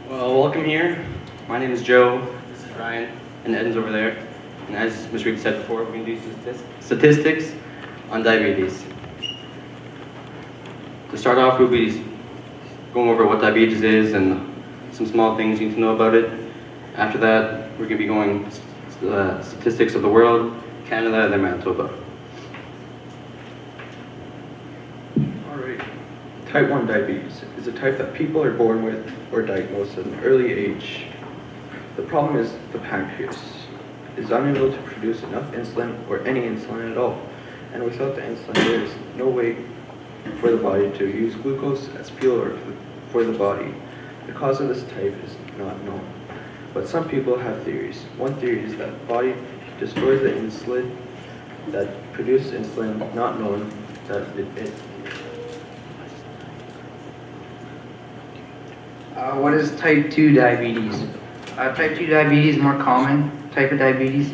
Well, welcome here. My name is Joe. This is Ryan, and Eden's over there. And as Ms. Reed said before, we're going to do statistics on diabetes. To start off, we'll be going over what diabetes is and some small things you need to know about it. After that, we're going to be going statistics of the world, Canada, and then Manitoba. Alright. Type 1 diabetes is a type that people are born with or diagnosed at an early age. The problem is the pancreas is unable to produce enough insulin or any insulin at all. And without the insulin, there is no way for the body to use glucose as fuel for the body. The cause of this type is not known. But some people have theories. One theory is that the body destroys the insulin that produces insulin, not knowing that it What is type 2 diabetes? Type 2 diabetes is more common type of diabetes.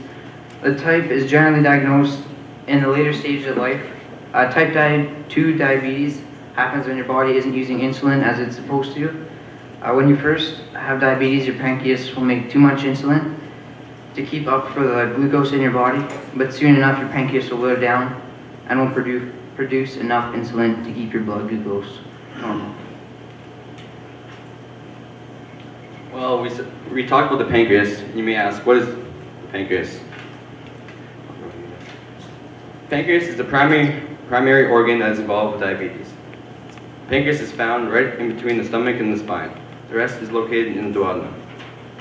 The type is generally diagnosed in the later stages of life. Type 2 diabetes happens when your body isn't using insulin as it's supposed to. When you first have diabetes, your pancreas will make too much insulin to keep up for the glucose in your body, but soon enough your pancreas will wear down and will produce enough insulin to keep your blood glucose normal. Well, we talked about the pancreas. You may ask, what is the pancreas? Pancreas is the primary organ that is involved with diabetes. Pancreas is found right in between the stomach and the spine. The rest is located in the duodenum.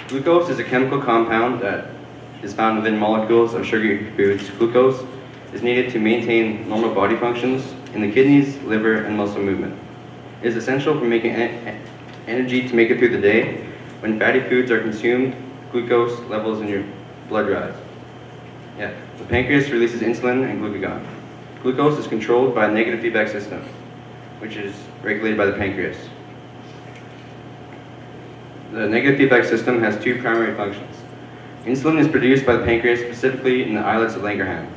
Glucose is a chemical compound that is found within molecules of sugary foods. Glucose is needed to maintain normal body functions in the kidneys, liver, and muscle movement. It is essential for making energy to make it through the day. When fatty foods are consumed, glucose levels in your blood rise. The pancreas releases insulin and glucagon. Glucose is controlled by a negative feedback system, which is regulated by the pancreas. The negative feedback system has two primary functions. Insulin is produced by the pancreas specifically in the islets of Langerhans.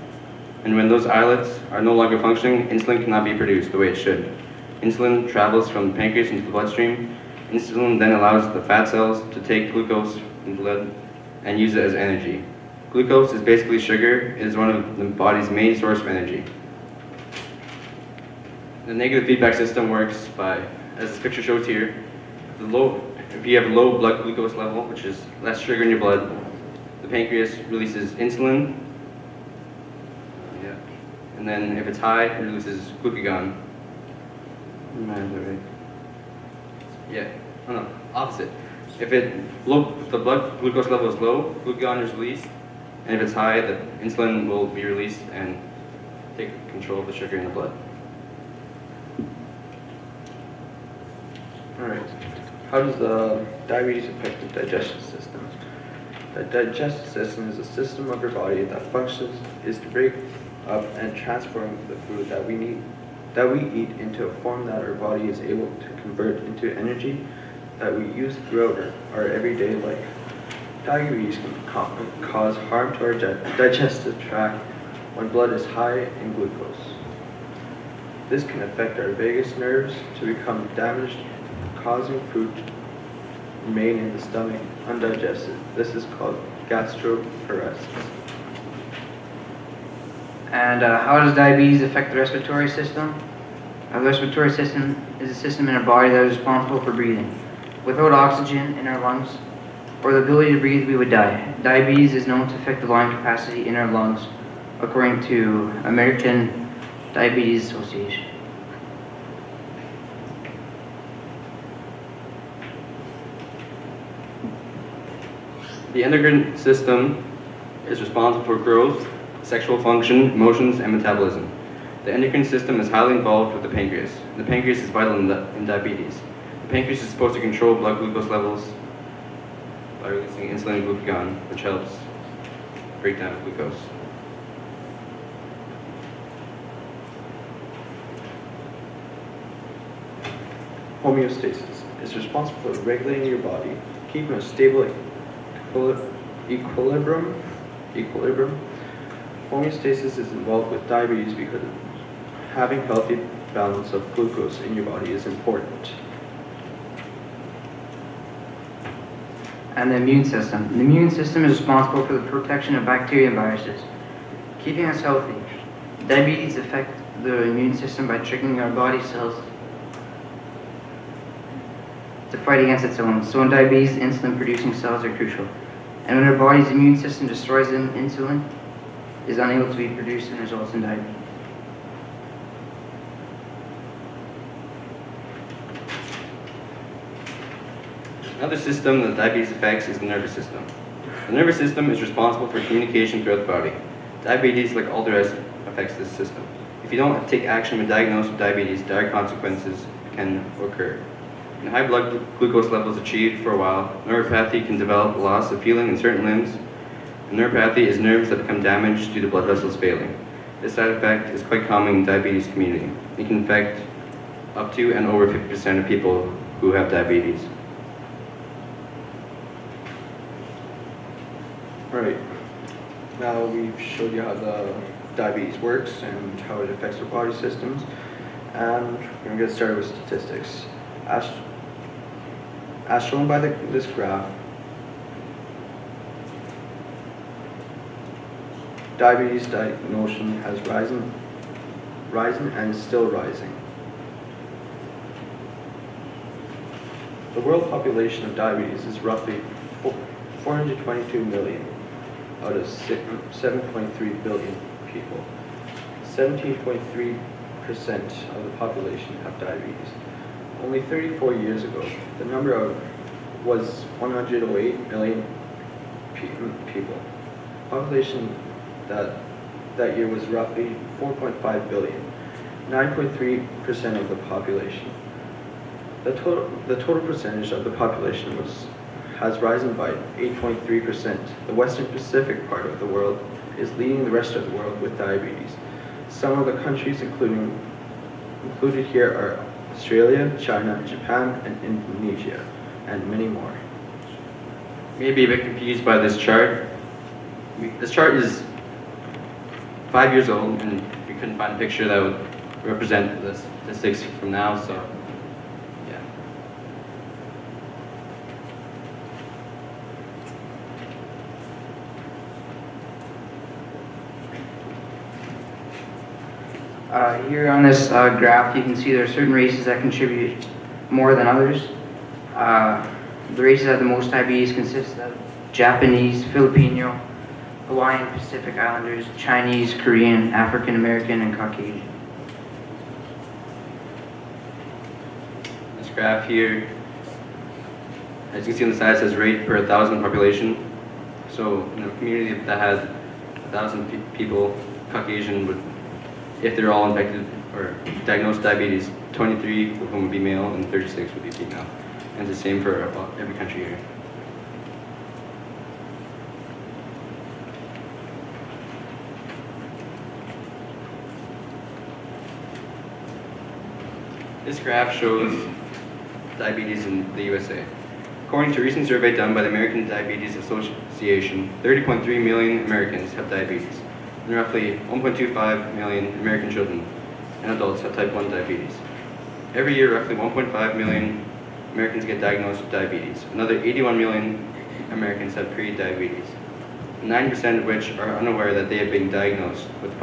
And when those islets are no longer functioning, insulin cannot be produced the way it should. Insulin travels from the pancreas into the bloodstream. Insulin then allows the fat cells to take glucose in blood and use it as energy. Glucose is basically sugar. It is one of the body's main source of energy. The negative feedback system works by, as this picture shows here, if you have a low blood glucose level, which is less sugar in your blood, the pancreas releases insulin. And then if it's high, it releases glucagon. Opposite. If the blood glucose level is low, glucagon is released, and if it's high, the insulin will be released and take control of the sugar in the blood. Alright. How does the diabetes affect the digestive system? The digestive system is a system of your body that functions is to break up and transform the food that we eat into a form that our body is able to convert into energy that we use throughout our everyday life. Diabetes can cause harm to our digestive tract when blood is high in glucose. This can affect our vagus nerves to become damaged, causing food to remain in the stomach undigested. This is called gastroparesis. And how does diabetes affect the respiratory system? The respiratory system is a system in our body that is responsible for breathing. Without oxygen in our lungs, or the ability to breathe, we would die. Diabetes is known to affect the lung capacity in our lungs, according to American Diabetes Association. The endocrine system is responsible for growth, sexual function, emotions, and metabolism. The endocrine system is highly involved with the pancreas. The pancreas is vital in diabetes. The pancreas is supposed to control blood glucose levels by releasing insulin and glucagon, which helps break down glucose. Homeostasis is responsible for regulating your body, keeping a stable equilibrium. Homeostasis is involved with diabetes because having healthy balance of glucose in your body is important. and the immune system. The immune system is responsible for the protection of bacteria and viruses, keeping us healthy. Diabetes affects the immune system by triggering our body cells to fight against its own. So in diabetes, insulin-producing cells are crucial. And when our body's immune system destroys insulin, is unable to be produced and results in diabetes. Another system that diabetes affects is the nervous system. The nervous system is responsible for communication throughout the body. Diabetes, like all the rest, affects this system. If you don't take action when diagnosed with diabetes, dire consequences can occur. When high blood glucose levels achieved for a while, neuropathy can develop a loss of feeling in certain limbs. And neuropathy is nerves that become damaged due to blood vessels failing. This side effect is quite common in the diabetes community. It can affect up to and over 50% of people who have diabetes. Alright, now we've showed you how the diabetes works and how it affects our body systems, and we're going to get started with statistics. As shown by this graph, diabetes diagnosis has risen and is still rising. The world population of diabetes is roughly 422 million out of 7.3 billion people. 17.3% of the population have diabetes. Only 34 years ago, the number was 108 million people. Population that year was roughly 4.5 billion, 9.3% of the population. The total percentage of the population has risen by 8.3%. The Western Pacific part of the world is leading the rest of the world with diabetes. Some of the countries included here are Australia, China, Japan, and Indonesia, and many more. You may be a bit confused by this chart. This chart is 5 years old, and we couldn't find a picture that would represent the statistics from now, so yeah. Here on this graph, you can see there are certain races that contribute more than others. The races that have the most diabetes consist of Japanese, Filipino, Hawaiian, Pacific Islanders, Chinese, Korean, African American, and Caucasian. This graph here, as you can see on the side, says rate per 1,000 population. So in a community that had 1,000 people, Caucasian would, if they're all infected or diagnosed with diabetes, 23 of whom would be male and 36 would be female. And it's the same for every country here. This graph shows diabetes in the USA. According to a recent survey done by the American Diabetes Association, 30.3 million Americans have diabetes, and roughly 1.25 million American children and adults have type 1 diabetes. Every year, roughly 1.5 million Americans get diagnosed with diabetes. Another 81 million Americans have pre-diabetes, 9% of which are unaware that they have been diagnosed with the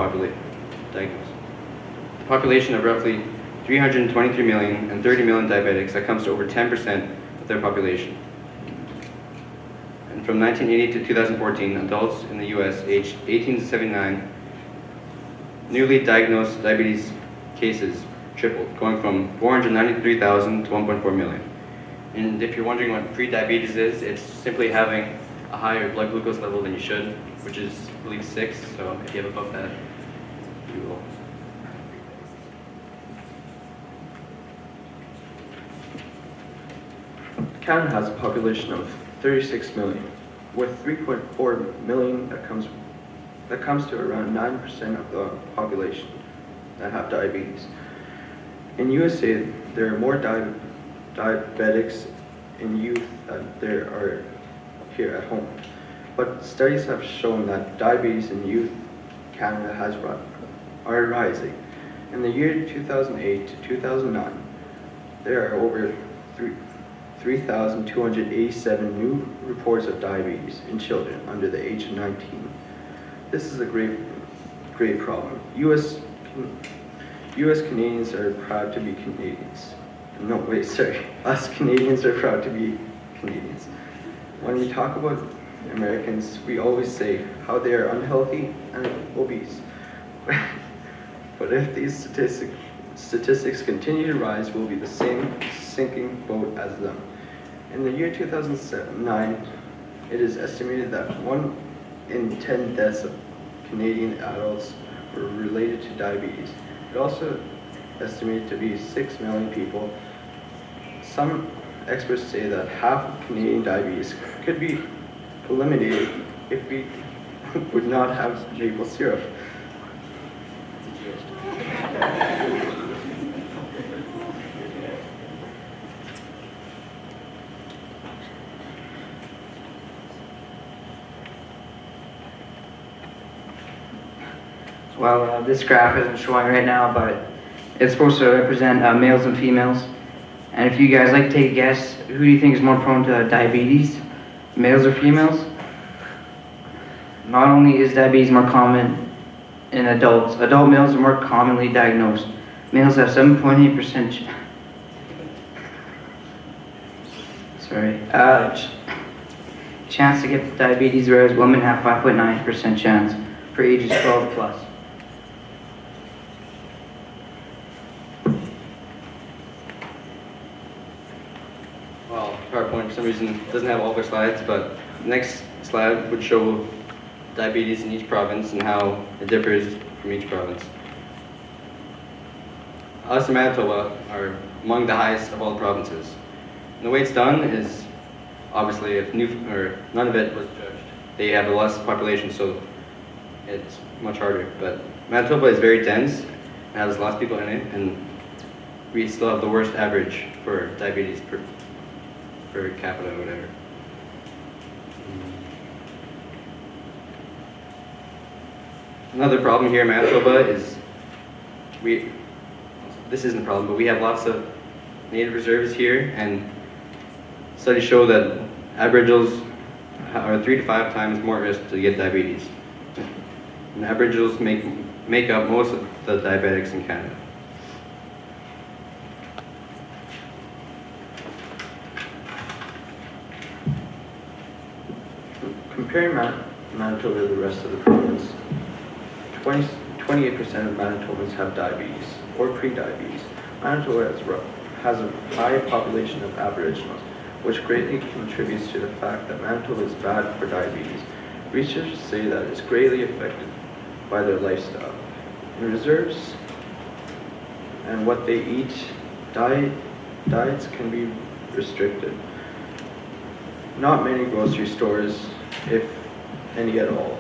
population of roughly 323 million and 30 million diabetics, that comes to over 10% of their population. And from 1980 to 2014, adults in the US aged 18 to 79, newly diagnosed diabetes cases tripled, going from 493,000 to 1.4 million. And if you're wondering what pre-diabetes is, it's simply having a higher blood glucose level than you should, which is, I believe, 6, so if you have above that, you will. Canada has a population of 36 million, with 3.4 million that comes to around 9% of the population that have diabetes. In USA, there are more diabetics in youth than there are here at home. But studies have shown that diabetes in youth Canada are rising. In the year 2008 to 2009, there are over 3,287 new reports of diabetes in children under the age of 19. This is a great problem. U.S. Canadians are proud to be Canadians. No, wait, sorry. Us Canadians are proud to be Canadians. When we talk about Americans, we always say how they are unhealthy and obese. But if these statistics continue to rise, we'll be the same sinking boat as them. In the year 2009, it is estimated that 1 in 10 deaths of Canadian adults were related to diabetes. It also estimated to be 6 million people. Some experts say that half of Canadian diabetes could be eliminated if we would not have maple syrup. Well, this graph isn't showing right now, but it's supposed to represent males and females. And if you guys like to take a guess, who do you think is more prone to diabetes, males or females? Not only is diabetes more common in adults, adult males are more commonly diagnosed. Males have 7.8% chance to get diabetes, whereas women have 5.9% chance for ages 12 plus. Well, PowerPoint for some reason doesn't have all of our slides, but the next slide would show diabetes in each province and how it differs from each province. Us in Manitoba are among the highest of all the provinces. And the way it's done is, obviously, if none of it was judged, they have a less population, so it's much harder. But Manitoba is very dense, and has lots of people in it, and we still have the worst average for diabetes per capita or whatever. Another problem here in Manitoba is this isn't a problem, but we have lots of native reserves here, and studies show that Aboriginals are 3 to 5 times more at risk to get diabetes. And Aboriginals make up most of the diabetics in Canada. Comparing Manitoba to the rest of the province, 28% of Manitobans have diabetes or pre-diabetes. Manitoba has a high population of Aboriginals, which greatly contributes to the fact that Manitoba is bad for diabetes. Researchers say that it's greatly affected by their lifestyle. In reserves and what they eat, diets can be restricted. Not many grocery stores, if any at all,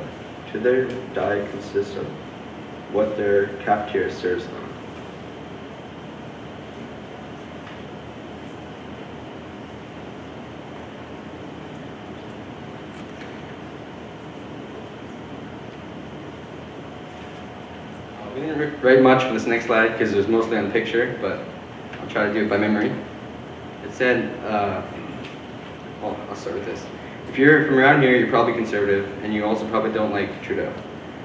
to their diet consists of what their cafeteria serves them. We didn't write much for this next slide because it was mostly on the picture, but I'll try to do it by memory. It said, well, I'll start with this. If you're from around here, you're probably conservative, and you also probably don't like Trudeau.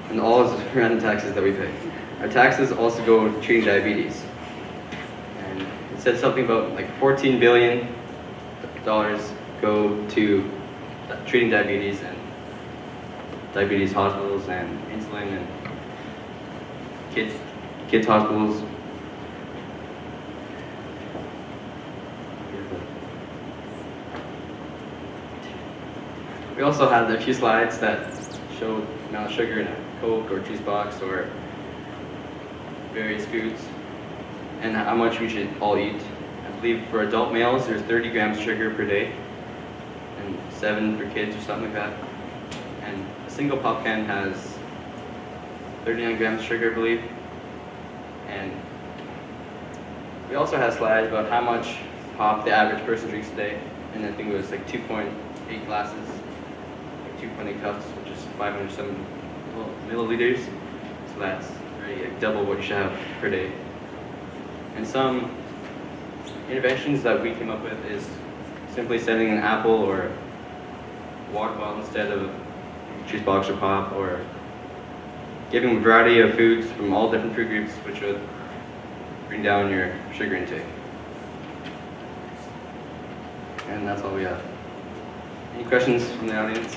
And all is around the taxes that we pay. Our taxes also go to treating diabetes. And it said something about like $14 billion go to treating diabetes and diabetes hospitals and insulin and kids hospitals. We also had a few slides that showed the amount of sugar in a Coke or juice box or various foods and how much we should all eat. I believe for adult males there's 30 grams of sugar per day and 7 for kids or something like that. And a single pop can has 39 grams of sugar, I believe. And we also had slides about how much pop the average person drinks a day, and I think it was like 2.8 glasses, like 2.8 cups, which is 507 milliliters. So that's already like double what you should have per day. And some interventions that we came up with is simply setting an apple or water bottle instead of juice box or pop, or giving a variety of foods from all different food groups, which would bring down your sugar intake. And that's all we have. Any questions from the audience?